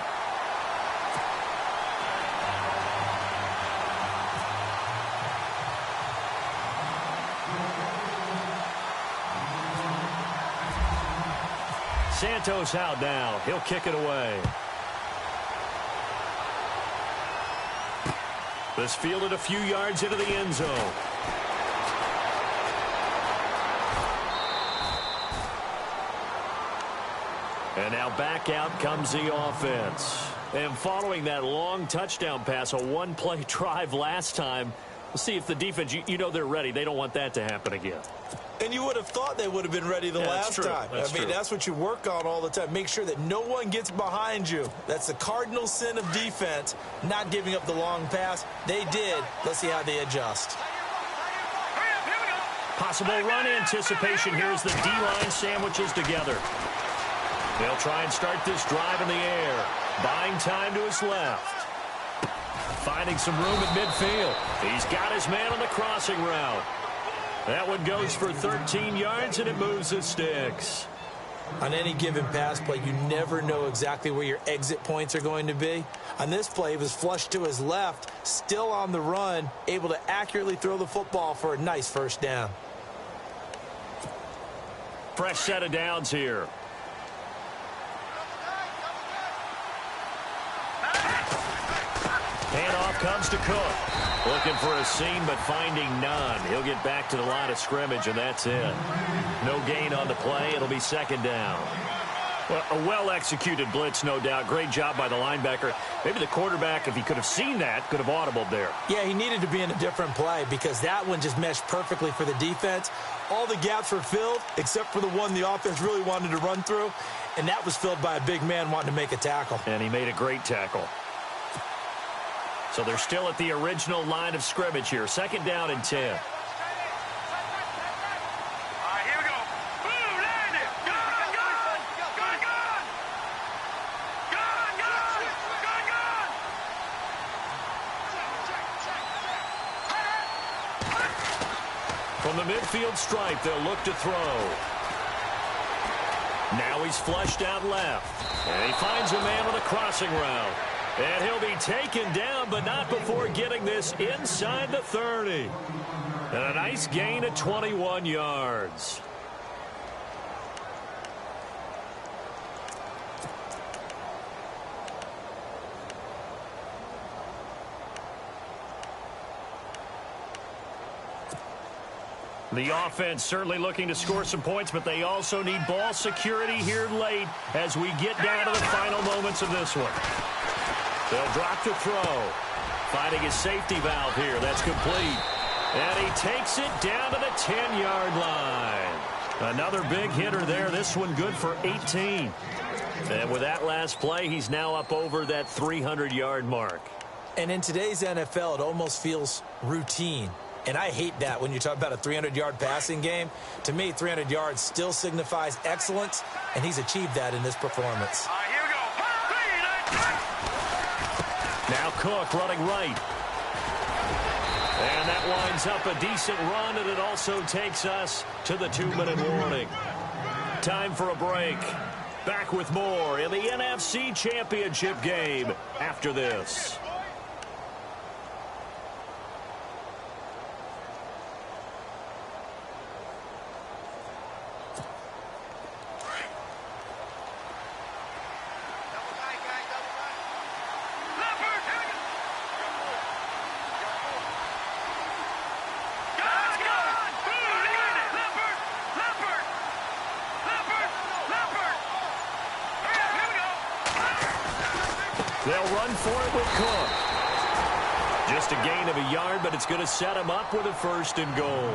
Santos out now. He'll kick it away. This fielded a few yards into the end zone. And now back out comes the offense. And following that long touchdown pass, a one-play drive last time, we'll see if the defense, you know they're ready. They don't want that to happen again. And you would have thought they would have been ready the last time. That's what you work on all the time. Make sure that no one gets behind you. That's the cardinal sin of defense, not giving up the long pass. They did. Let's see how they adjust. Possible run anticipation here as the D-line sandwiches together. They'll try and start this drive in the air. Buying time to his left. Finding some room at midfield. He's got his man on the crossing route. That one goes for 13 yards, and it moves the sticks. On any given pass play, you never know exactly where your exit points are going to be. On this play, he was flushed to his left, still on the run, able to accurately throw the football for a nice first down. Fresh set of downs here. Hand off comes to Cook. Looking for a seam, but finding none. He'll get back to the line of scrimmage, and that's it. No gain on the play. It'll be second down. Well, a well-executed blitz, no doubt. Great job by the linebacker. Maybe the quarterback, if he could have seen that, could have audibled there. Yeah, he needed to be in a different play because that one just meshed perfectly for the defense. All the gaps were filled except for the one the offense really wanted to run through, and that was filled by a big man wanting to make a tackle. And he made a great tackle. So they're still at the original line of scrimmage here. Second down and 10. From the midfield stripe, they'll look to throw. Now he's flushed out left. And he finds a man on a crossing route. And he'll be taken down, but not before getting this inside the 30. And a nice gain of 21 yards. The offense certainly looking to score some points, but they also need ball security here late as we get down to the final moments of this one. They'll drop to throw. Finding his safety valve here. That's complete. And he takes it down to the 10-yard line. Another big hitter there. This one good for 18. And with that last play, he's now up over that 300-yard mark. And in today's NFL, it almost feels routine. And I hate that when you talk about a 300-yard passing game. To me, 300 yards still signifies excellence, and he's achieved that in this performance. Here we go. Now Cook running right. And that winds up a decent run, and it also takes us to the 2-minute warning. Time for a break. Back with more in the NFC Championship game after this. They'll run for it with Cook. Just a gain of a yard, but it's going to set him up with a 1st and goal.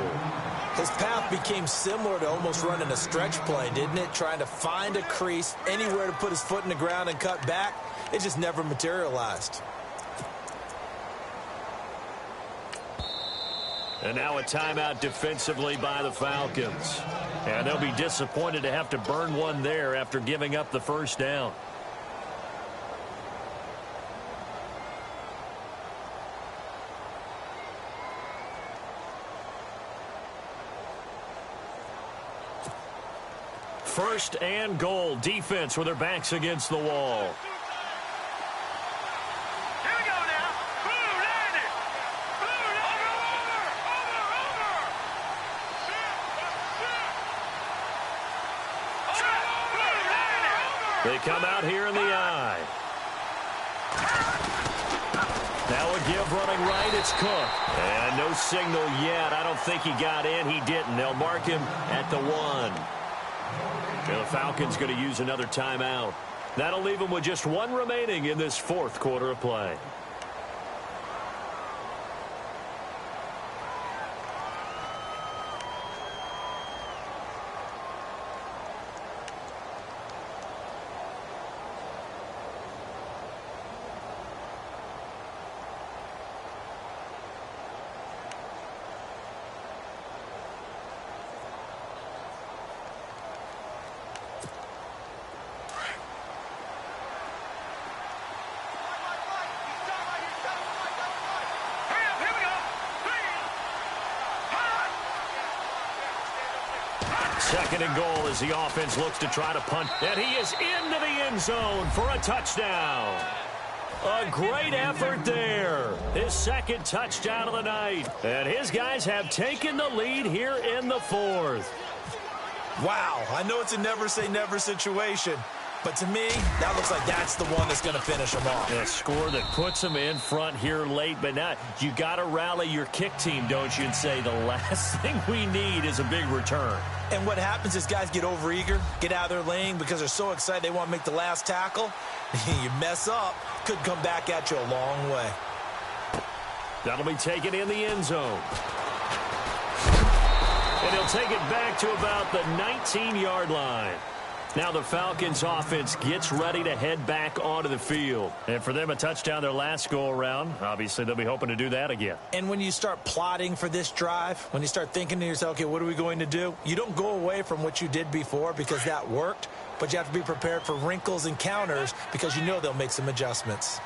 His path became similar to almost running a stretch play, didn't it? Trying to find a crease, anywhere to put his foot in the ground and cut back. It just never materialized. And now a timeout defensively by the Falcons. And they'll be disappointed to have to burn one there after giving up the 1st down. First and goal. Defense with their backs against the wall. Here we go now. Blue, land it. Blue, over. They come out here in the eye. Now a give running right. It's Cook. And no signal yet. I don't think he got in. He didn't. They'll mark him at the 1. And the Falcons going to use another timeout. That'll leave them with just 1 remaining in this 4th quarter of play. Second and goal as the offense looks to try to punt. And he is into the end zone for a touchdown. A great effort there. His 2nd touchdown of the night. And his guys have taken the lead here in the 4th. Wow, I know it's a never say never situation, But to me, that looks like that's the one that's going to finish them off. A score that puts them in front here late, but now you got to rally your kick team, don't you, and say the last thing we need is a big return. And what happens is guys get overeager, get out of their lane because they're so excited they want to make the last tackle. You mess up, could come back at you a long way. That'll be taken in the end zone. And he'll take it back to about the 19-yard line. Now the Falcons offense gets ready to head back onto the field. And for them, a touchdown their last go-around. Obviously, they'll be hoping to do that again. And when you start plotting for this drive, when you start thinking to yourself, okay, what are we going to do? You don't go away from what you did before because that worked, but you have to be prepared for wrinkles and counters because you know they'll make some adjustments.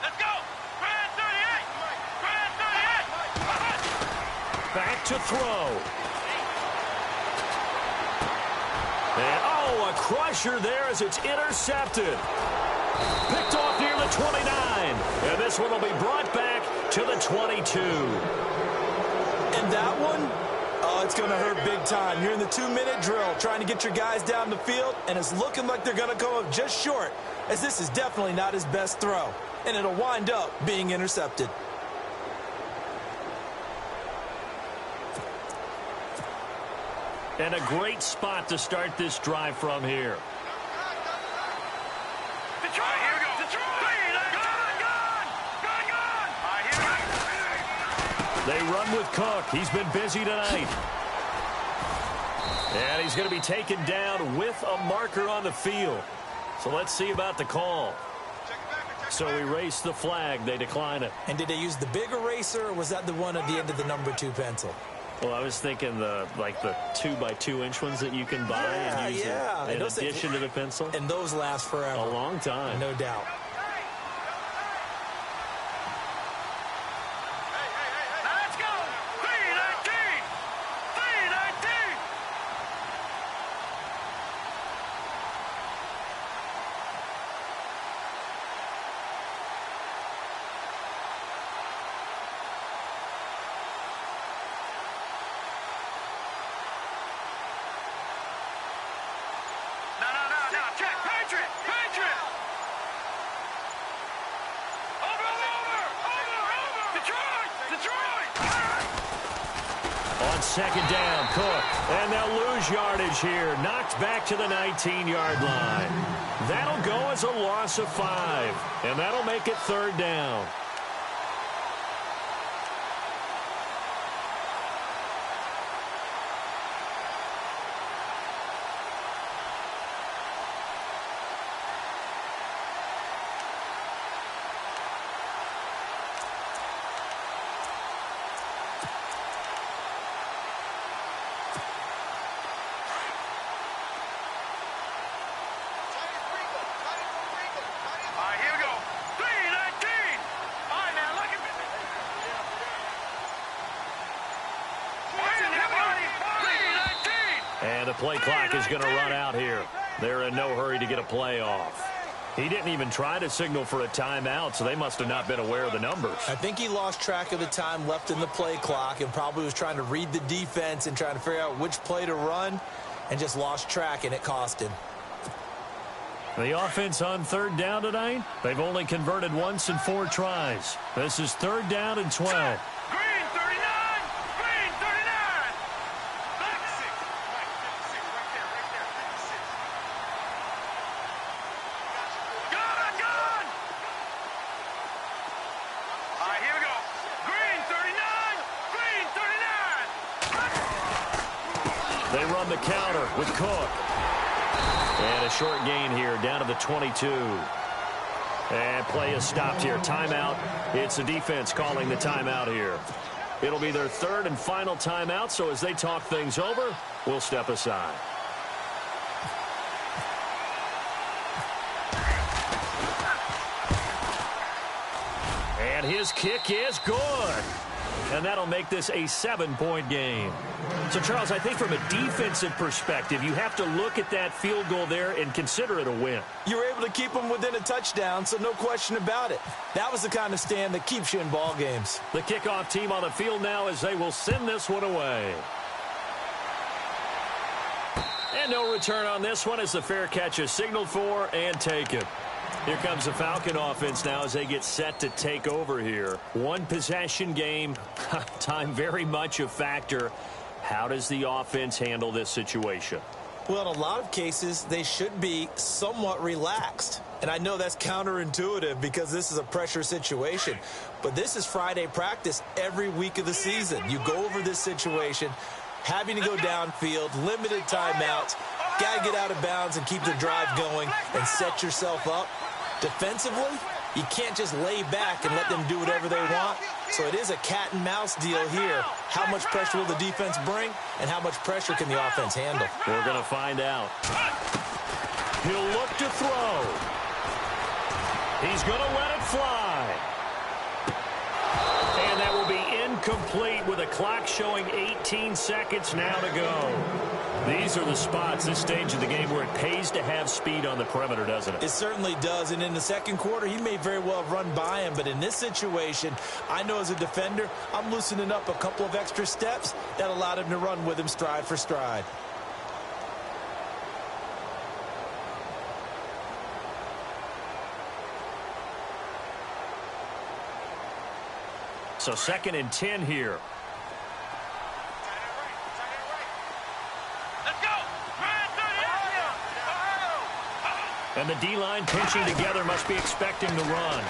Let's go! Grand 38! Grand 38! Back to throw. And, oh, a crusher there as it's intercepted. Picked off near the 29. And this one will be brought back to the 22. And that one, oh, it's going to hurt big time. You're in the 2-minute drill trying to get your guys down the field, and it's looking like they're going to go up just short, as this is definitely not his best throw. And it'll wind up being intercepted. And a great spot to start this drive from here. Detroit! Here we go! Detroit! Gone! They run with Cook. He's been busy tonight. And he's going to be taken down with a marker on the field. So let's see about the call. So erase the flag. They decline it. And did they use the big eraser, or was that the one at the end of the number 2 pencil? Well, I was thinking the 2x2-inch ones that you can buy and use in addition to the pencil. And those last forever. A long time. No doubt. Let's go! 319! 319! No, check! Patriot! Patriot! Over! Detroit! Detroit! On second down, Cook. And they'll lose yardage here. Knocked back to the 19-yard line. That'll go as a loss of 5. And that'll make it third down. All right, here we go. 319! All right, now, look at me. And the play clock is going to run out here. They're in no hurry to get a play off. He didn't even try to signal for a timeout, so they must have not been aware of the numbers. I think he lost track of the time left in the play clock and probably was trying to read the defense and trying to figure out which play to run and just lost track, and it cost him. The offense on third down tonight, they've only converted once in 4 tries. This is third down and 12. Green 39! Green 39! 56! Right, 56, right there, 56. Gone! All right, here we go. Green 39! Green 39! They run the counter with Cook. And a short gain here down to the 22. And play is stopped here. Timeout. It's the defense calling the timeout here. It'll be their third and final timeout, so as they talk things over, we'll step aside. And his kick is good. And that'll make this a 7-point game. So, Charles, I think from a defensive perspective, you have to look at that field goal there and consider it a win. You were able to keep them within a touchdown, so no question about it. That was the kind of stand that keeps you in ball games. The kickoff team on the field now as they will send this one away. And no return on this one as the fair catch is signaled for and taken. Here comes the Falcon offense now as they get set to take over here. One possession game, time very much a factor. How does the offense handle this situation? Well, in a lot of cases, they should be somewhat relaxed. And I know that's counterintuitive because this is a pressure situation. But this is Friday practice every week of the season. You go over this situation, having to go downfield, limited timeouts, got to get out of bounds and keep the drive going and set yourself up. Defensively, you can't just lay back and let them do whatever they want. So it is a cat and mouse deal here. How much pressure will the defense bring and how much pressure can the offense handle? We're going to find out. He'll look to throw. He's going to let it fly. And that will be incomplete with a clock showing 18 seconds now to go. These are the spots, this stage of the game, where it pays to have speed on the perimeter, doesn't it? It certainly does. And in the second quarter, he may very well have run by him. But in this situation, I know as a defender, I'm loosening up a couple of extra steps that allowed him to run with him stride for stride. So 2nd and 10 here. And the D-line pinching together must be expecting to run.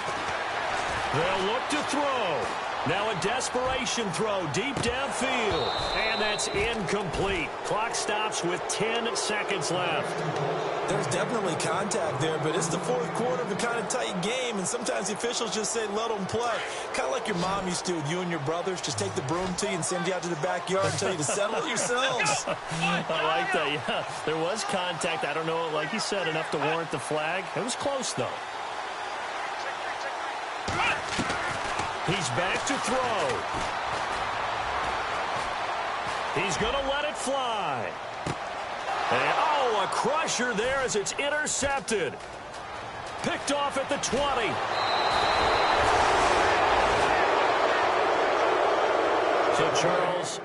They'll look to throw. Now a desperation throw deep downfield. And that's incomplete. Clock stops with 10 seconds left. There's definitely contact there, but it's the fourth quarter of a kind of tight game, and sometimes the officials just say, let them play. Kind of like your mom used to with you and your brothers. Just take the broom to you and send you out to the backyard and tell you to settle it yourselves. I like that, yeah. There was contact. I don't know, like you said, enough to warrant the flag. It was close, though. He's back to throw. He's going to let it fly. And, oh, a crusher there as it's intercepted. Picked off at the 20. So, Charles,